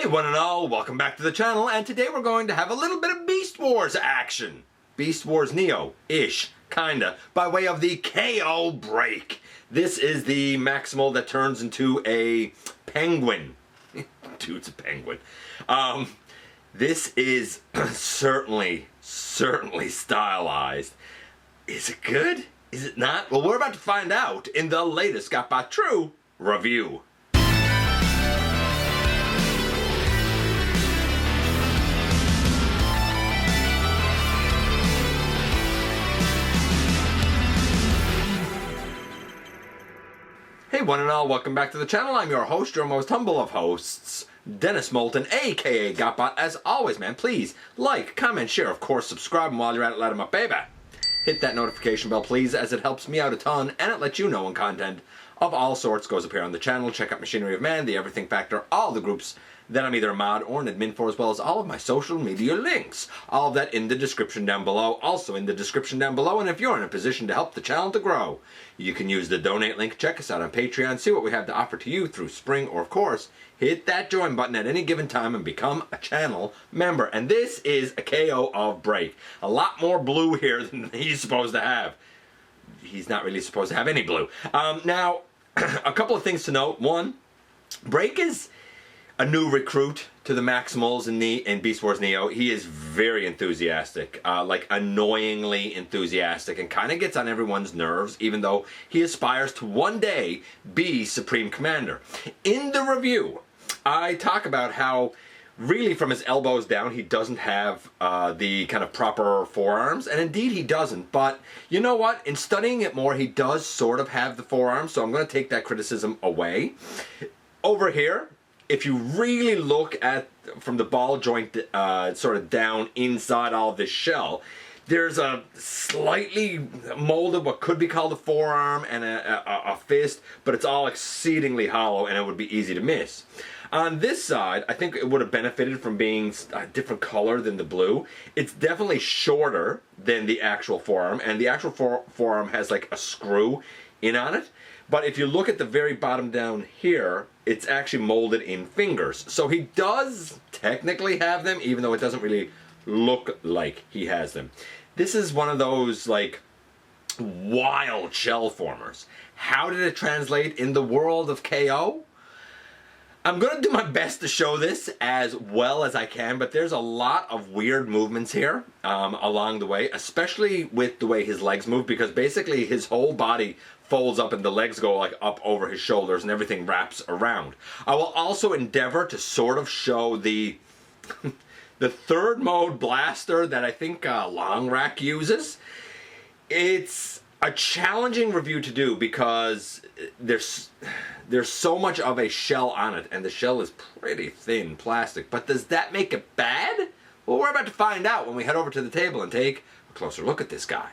Hey one and all, welcome back to the channel, and today we're going to have a little bit of Beast Wars action. Beast Wars Neo-ish, kinda, by way of the KO break. This is the Maximal that turns into a penguin. Dude, it's a penguin. This is certainly stylized. Is it good? Is it not? Well, we're about to find out in the latest GotBot True review. Hey one and all, welcome back to the channel. I'm your host, your most humble of hosts, Dennis Moulton, aka GotBot. As always, man, please like, comment, share, of course, subscribe, and while you're at it, let 'em up, baby. Hit that notification bell, please, as it helps me out a ton, and it lets you know when content of all sorts goes up here on the channel. Check out Machinery of Man, The Everything Factor, all the groups that I'm either a mod or an admin for, as well as all of my social media links. All of that in the description down below. Also in the description down below, and if you're in a position to help the channel to grow, you can use the donate link. Check us out on Patreon, see what we have to offer to you through Spring, or of course, hit that join button at any given time and become a channel member. And this is a KO of Break. A lot more blue here than he's supposed to have. He's not really supposed to have any blue. Now, a couple of things to note. One, Break is a new recruit to the Maximals in Beast Wars Neo. He is very enthusiastic, like annoyingly enthusiastic, and kind of gets on everyone's nerves, even though he aspires to one day be Supreme Commander. In the review, I talk about how really from his elbows down he doesn't have the kind of proper forearms, and indeed he doesn't, but you know what? In studying it more, he does sort of have the forearms, so I'm going to take that criticism away. Over here, if you really look at from the ball joint sort of down inside all of this shell, there's a slightly molded, what could be called a forearm and a fist, but it's all exceedingly hollow and it would be easy to miss. On this side, I think it would have benefited from being a different color than the blue. It's definitely shorter than the actual forearm, and the actual forearm has like a screw in on it. But if you look at the very bottom down here, it's actually molded in fingers. So he does technically have them, even though it doesn't really look like he has them. This is one of those like wild shell formers. How did it translate in the world of KO? I'm going to do my best to show this as well as I can, but there's a lot of weird movements here along the way, especially with the way his legs move, because basically his whole body folds up and the legs go like up over his shoulders and everything wraps around. I will also endeavor to sort of show the the third mode blaster that I think Long Rack uses. It's a challenging review to do because there's so much of a shell on it, and the shell is pretty thin plastic. But does that make it bad? Well, we're about to find out when we head over to the table and take a closer look at this guy.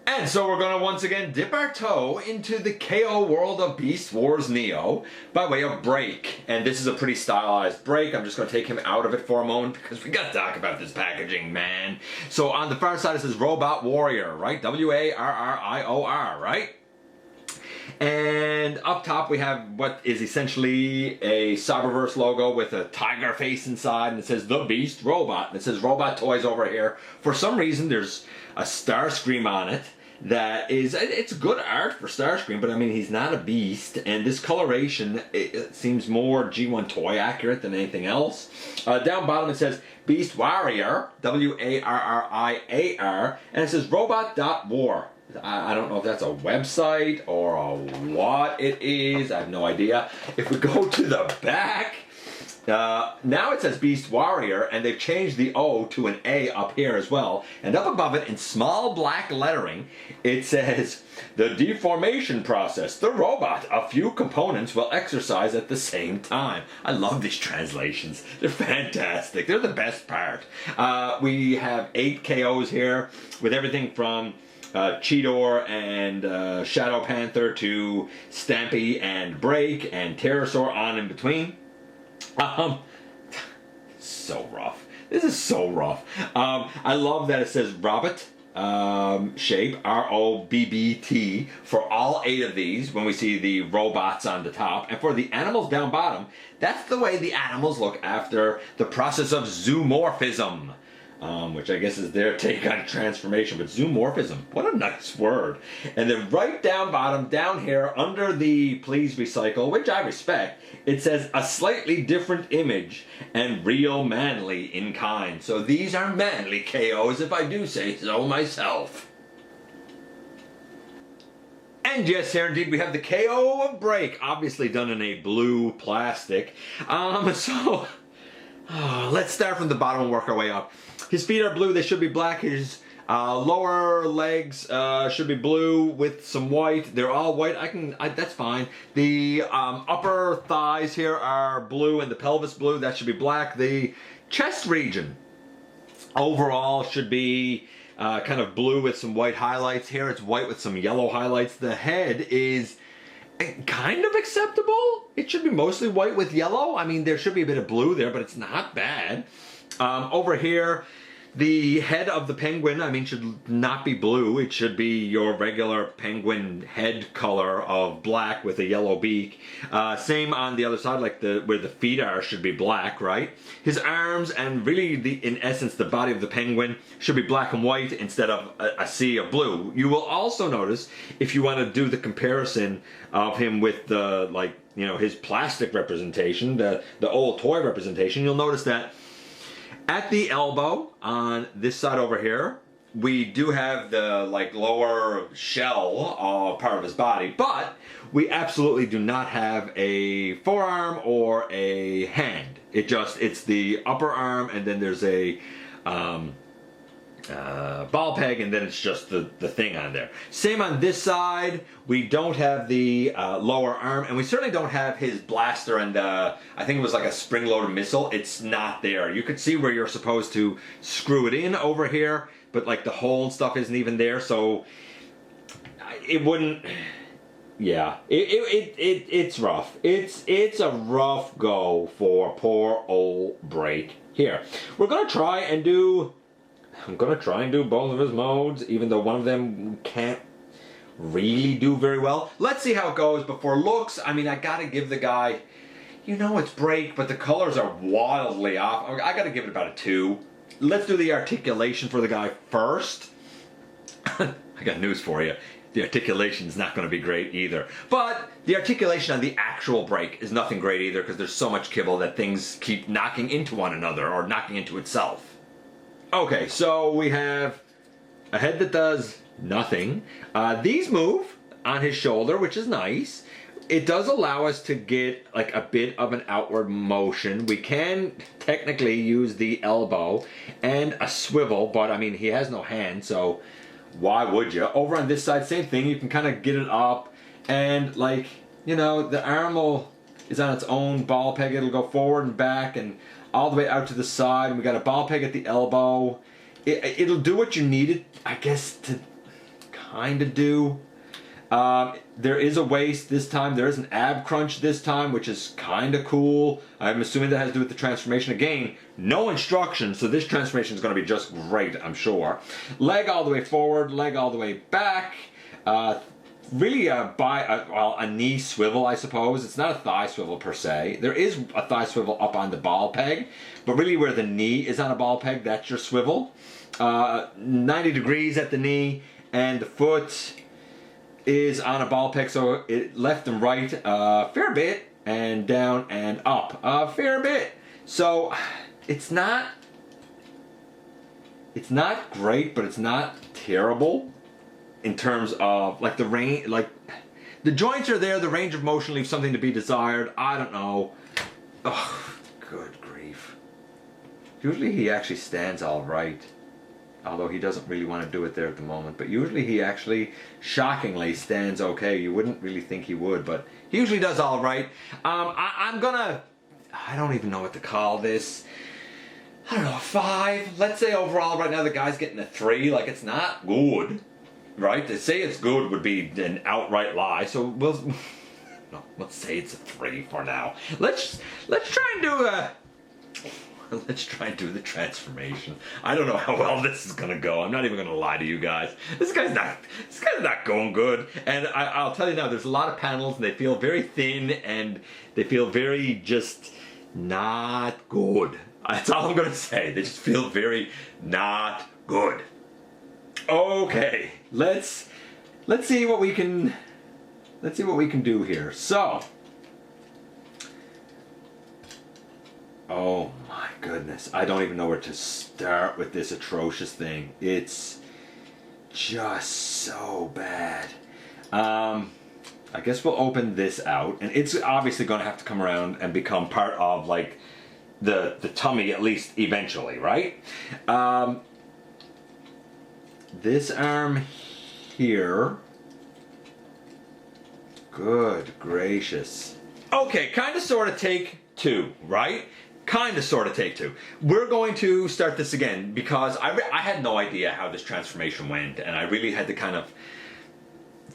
And so we're going to once again dip our toe into the KO world of Beast Wars Neo by way of Break. And this is a pretty stylized Break. I'm just going to take him out of it for a moment because we got to talk about this packaging, man. So on the far side it says Robot Warrior, right? W-A-R-R-I-O-R, right? And up top we have what is essentially a Cyberverse logo with a tiger face inside, and it says The Beast Robot, and it says Robot Toys over here. For some reason there's a Starscream on it that is, it's good art for Starscream, but I mean he's not a beast, and this coloration, it seems more G1 toy accurate than anything else. Down bottom it says Beast Warrior, W-A-R-R-I-A-R, and it says robot.war. I don't know if that's a website or what it is. I have no idea. If we go to the back, now it says Beast Warrior, and they've changed the O to an A up here as well. And up above it, in small black lettering, it says, The deformation process. The robot. A few components will exercise at the same time. I love these translations. They're fantastic. They're the best part. We have 8 KOs here with everything from Cheetor and Shadow Panther to Stampy and Break and Pterosaur on in between. So rough. This is so rough. I love that it says Robot shape, ROBBT, for all 8 of these when we see the robots on the top. And for the animals down bottom, that's the way the animals look after the process of zoomorphism. Which I guess is their take on transformation, but zoomorphism, what a nice word. And then right down bottom, down here, under the please recycle, which I respect, it says a slightly different image and real manly in kind. So these are manly KOs, if I do say so myself. And yes, here indeed we have the KO of Break, obviously done in a blue plastic. Let's start from the bottom and work our way up. His feet are blue, they should be black. His lower legs should be blue with some white. They're all white, that's fine. The upper thighs here are blue and the pelvis blue, that should be black. The chest region overall should be kind of blue with some white highlights. Here it's white with some yellow highlights. The head is kind of acceptable. It should be mostly white with yellow. I mean, there should be a bit of blue there, but it's not bad. Over here, the head of the penguin, I mean, should not be blue. It should be your regular penguin head color of black with a yellow beak. Same on the other side, like where the feet are, should be black, right? His arms and really, in essence, the body of the penguin should be black and white instead of a sea of blue. You will also notice, if you want to do the comparison of him with the, like, you know, his plastic representation, the old toy representation, you'll notice that at the elbow, on this side over here, we do have the lower shell part of his body, but we absolutely do not have a forearm or a hand. It's the upper arm, and then there's a ball peg, and then it's just the thing on there. Same on this side, we don't have the lower arm, and we certainly don't have his blaster and I think it was like a spring-loaded missile. It's not there. You could see where you're supposed to screw it in over here, but like the hole and stuff isn't even there, so it wouldn't. Yeah, it's rough. It's a rough go for poor old Break. Here, we're gonna try and do. I'm gonna try and do both of his modes, even though one of them can't really do very well. Let's see how it goes. But for looks, I mean, I gotta give the guy, you know, it's Break, but the colors are wildly off. I gotta give it about a 2. Let's do the articulation for the guy first. I got news for you. The articulation is not going to be great either. But the articulation on the actual Break is nothing great either, because there's so much kibble that things keep knocking into one another or knocking into itself. Okay, so we have a head that does nothing. These move on his shoulder, which is nice. It does allow us to get like a bit of an outward motion. We can technically use the elbow and a swivel, but I mean, he has no hand, so why would you? Over on this side, same thing. You can kind of get it up, and like, you know, the arm is on its own ball peg. It'll go forward and back and all the way out to the side. And we got a ball peg at the elbow. It'll do what you need it, I guess, to kind of do. There is a waist this time. There is an ab crunch this time, which is kind of cool. I'm assuming that has to do with the transformation. Again, no instructions, so this transformation is going to be just great, I'm sure. Leg all the way forward, leg all the way back. Really a knee swivel, I suppose. It's not a thigh swivel per se. There is a thigh swivel up on the ball peg, but really where the knee is on a ball peg, that's your swivel. 90 degrees at the knee, and the foot is on a ball peg, so it left and right a fair bit, and down and up a fair bit. So it's not great, but it's not terrible in terms of like the range. Like the joints are there, the range of motion leaves something to be desired. I don't know. Oh, good grief. Usually he actually stands all right, although he doesn't really want to do it there at the moment. But usually he actually, shockingly, stands okay. You wouldn't really think he would, but he usually does all right. I don't even know what to call this. I don't know, 5. Let's say overall right now the guy's getting a 3. Like, it's not good, right? To say it's good would be an outright lie. So let's say it's a 3 for now. Let's try and do let's try and do the transformation. I don't know how well this is gonna go. I'm not even gonna lie to you guys. This guy's not going good. And I'll tell you now, there's a lot of panels and they feel very thin and they feel very just not good. That's all I'm gonna say. They just feel very not good. Okay, let's see what we can do here. So, oh my goodness, I don't even know where to start with this atrocious thing. It's just so bad. I guess we'll open this out, and it's obviously going to have to come around and become part of like the tummy, at least eventually, right? This arm here. Good gracious. Okay, kind of sort of take two, right? Kind of sort of take two. We're going to start this again because I had no idea how this transformation went, and I really had to kind of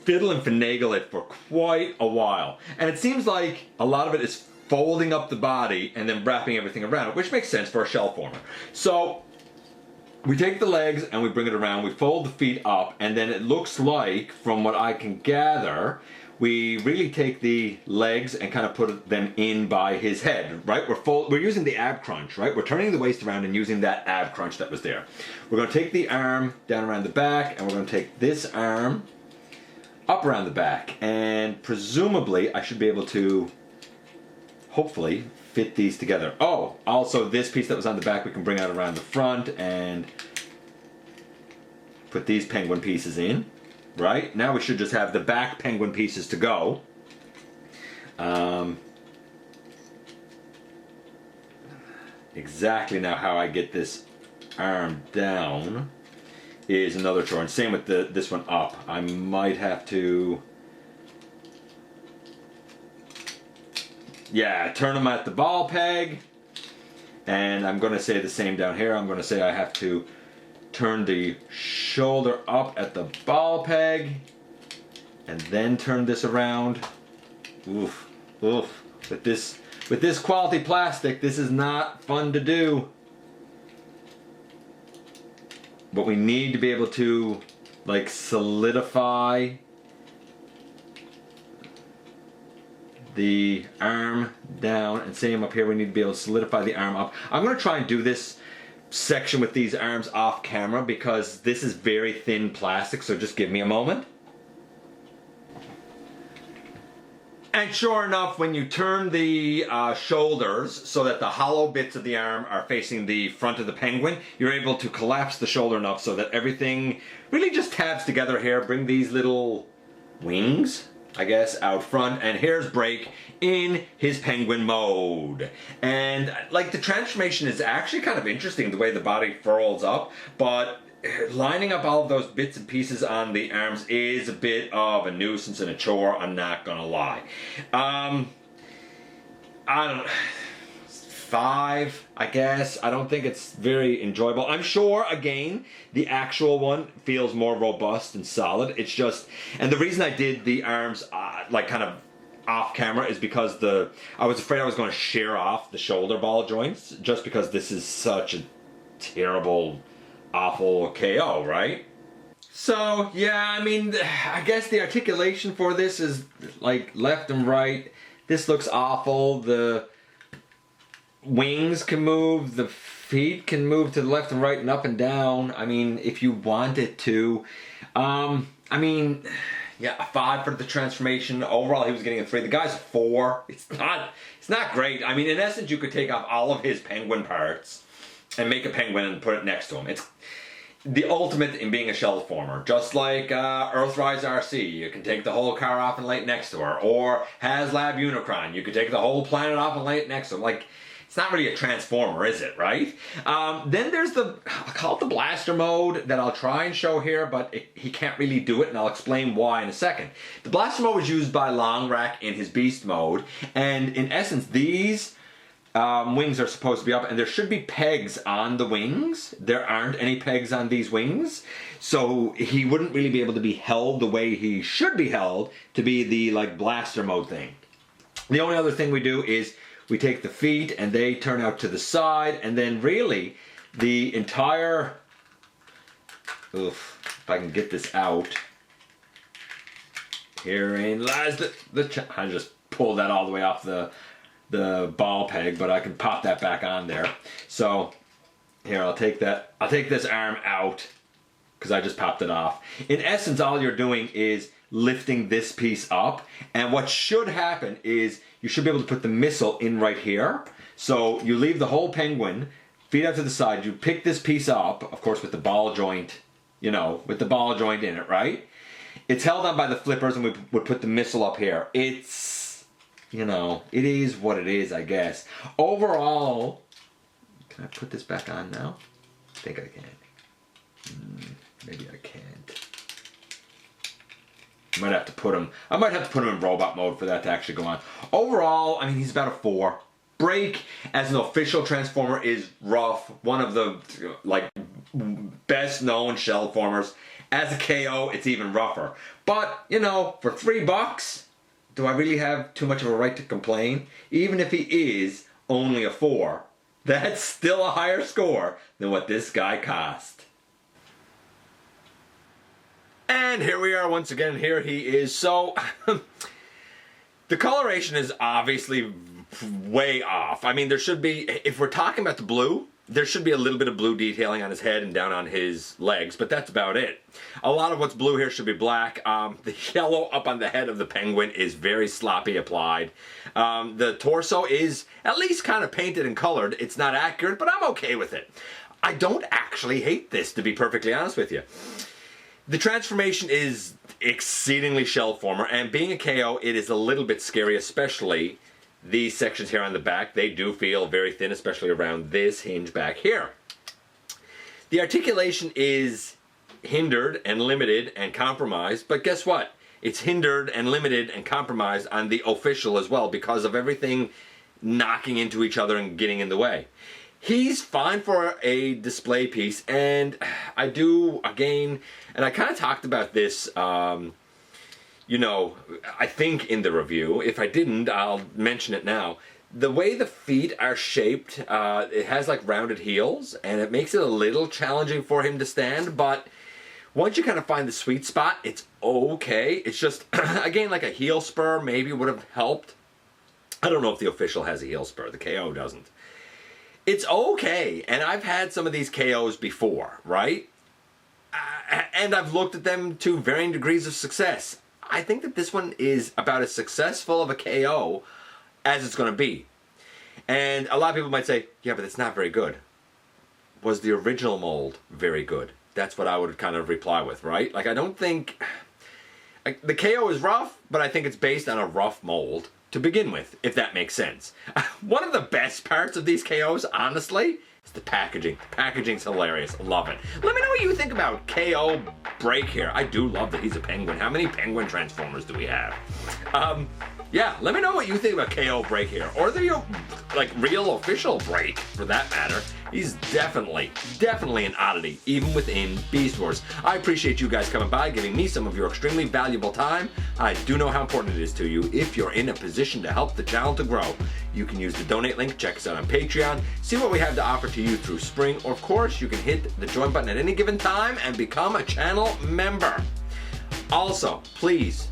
fiddle and finagle it for quite a while. And it seems like a lot of it is folding up the body and then wrapping everything around it, which makes sense for a shell former. So we take the legs and we bring it around, we fold the feet up, and then it looks like, from what I can gather, we really take the legs and kind of put them in by his head, right? We're using the ab crunch, right? We're turning the waist around and using that ab crunch that was there. We're going to take the arm down around the back, and we're going to take this arm up around the back, and presumably I should be able to hopefully fit these together. Oh, also this piece that was on the back we can bring out around the front and put these penguin pieces in. Right? Now we should just have the back penguin pieces to go. Exactly now how I get this arm down is another chore. And same with this one up. I might have to... yeah, turn them at the ball peg. And I'm going to say the same down here. I'm going to say I have to turn the shoulder up at the ball peg and then turn this around. Oof, oof. With this quality plastic, this is not fun to do. But we need to be able to like solidify the arm down, and same up here, we need to be able to solidify the arm up. I'm going to try and do this section with these arms off camera because this is very thin plastic, so just give me a moment. And sure enough, when you turn the shoulders so that the hollow bits of the arm are facing the front of the penguin, you're able to collapse the shoulder enough so that everything really just tabs together here. Bring these little wings, I guess, out front, and here's Break in his penguin mode. And like the transformation is actually kind of interesting, the way the body furls up, but lining up all of those bits and pieces on the arms is a bit of a nuisance and a chore, I'm not gonna lie. I don't... 5, I guess. I don't think it's very enjoyable. I'm sure, again, the actual one feels more robust and solid. It's just... and the reason I did the arms, like, kind of off camera is because I was afraid I was going to shear off the shoulder ball joints, just because this is such a terrible, awful KO, right? So, yeah, I mean, I guess the articulation for this is, like, left and right. This looks awful. The wings can move, the feet can move to the left and right and up and down. I mean, if you want it to. I mean, yeah, a 5 for the transformation. Overall, he was getting a 3. The guy's a 4. It's not great. I mean, in essence, you could take off all of his penguin parts and make a penguin and put it next to him. It's the ultimate in being a shell former. Just like Earthrise RC, you can take the whole car off and lay it next to her. Or HasLab Unicron, you could take the whole planet off and lay it next to him. Like, it's not really a transformer, is it, right? Then there's I'll call it the blaster mode that I'll try and show here, but he can't really do it, and I'll explain why in a second. The blaster mode was used by Longrack in his beast mode, and in essence, these wings are supposed to be up, and there should be pegs on the wings. There aren't any pegs on these wings, so he wouldn't really be able to be held the way he should be held to be the, like, blaster mode thing. The only other thing we do is we take the feet and they turn out to the side, and then really the entire, if I can get this out, herein lies I just pulled that all the way off the ball peg, but I can pop that back on there. So here, I'll take this arm out because I just popped it off. In essence, all you're doing is lifting this piece up, and what should happen is you should be able to put the missile in right here. So you leave the whole penguin, feet out to the side, you pick this piece up, of course with the ball joint, you know, with the ball joint in it, right? It's held on by the flippers, and we would put the missile up here. It's, you know, it is what it is, I guess. Overall, can I put this back on now? I think I can. Maybe I can't. I might have to put him in robot mode for that to actually go on. Overall, I mean, he's about a 4. Break as an official transformer is rough. One of the like best known shell formers. As a KO, it's even rougher. But, you know, for $3, do I really have too much of a right to complain? Even if he is only a 4, that's still a higher score than what this guy cost. And here we are once again. Here he is. So, the coloration is obviously way off. I mean, there should be, if we're talking about the blue, there should be a little bit of blue detailing on his head and down on his legs, but that's about it. A lot of what's blue here should be black. The yellow up on the head of the penguin is very sloppy applied. The torso is at least kind of painted and colored. It's not accurate, but I'm okay with it. I don't actually hate this, to be perfectly honest with you. The transformation is exceedingly shell former, and being a KO, it is a little bit scary, especially these sections here on the back. They do feel very thin, especially around this hinge back here. The articulation is hindered and limited and compromised, but guess what? It's hindered and limited and compromised on the official as well because of everything knocking into each other and getting in the way. He's fine for a display piece, and I do, again, and I kind of talked about this, you know, I think in the review. If I didn't, I'll mention it now. The way the feet are shaped, it has like rounded heels, and it makes it a little challenging for him to stand, but once you kind of find the sweet spot, it's okay. It's just, again, like a heel spur maybe would have helped. I don't know if the official has a heel spur. The KO doesn't. It's okay, and I've had some of these KOs before, right? And I've looked at them to varying degrees of success. I think that this one is about as successful of a KO as it's going to be. And a lot of people might say, yeah, but it's not very good. Was the original mold very good? That's what I would kind of reply with, right? Like, I don't think... the KO is rough, but I think it's based on a rough mold to begin with, if that makes sense. One of the best parts of these KOs, honestly, is the packaging. The packaging's hilarious. Love it. Let me know what you think about KO Break here. I do love that he's a penguin. How many penguin transformers do we have? Yeah, let me know what you think about KO Break here. Or the, like, real official Break, for that matter. He's definitely an oddity, even within Beast Wars. I appreciate you guys coming by, giving me some of your extremely valuable time. I do know how important it is to you. If you're in a position to help the channel to grow, you can use the donate link, check us out on Patreon, see what we have to offer to you through spring, or of course, you can hit the join button at any given time and become a channel member. Also, please,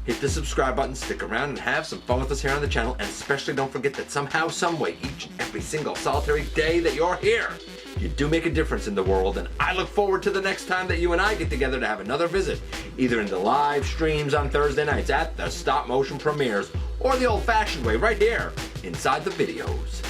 hit the subscribe button, stick around, and have some fun with us here on the channel, and especially don't forget that somehow, someway, each and every single solitary day that you're here, you do make a difference in the world, and I look forward to the next time that you and I get together to have another visit, either in the live streams on Thursday nights at the stop motion premieres, or the old-fashioned way right here inside the videos.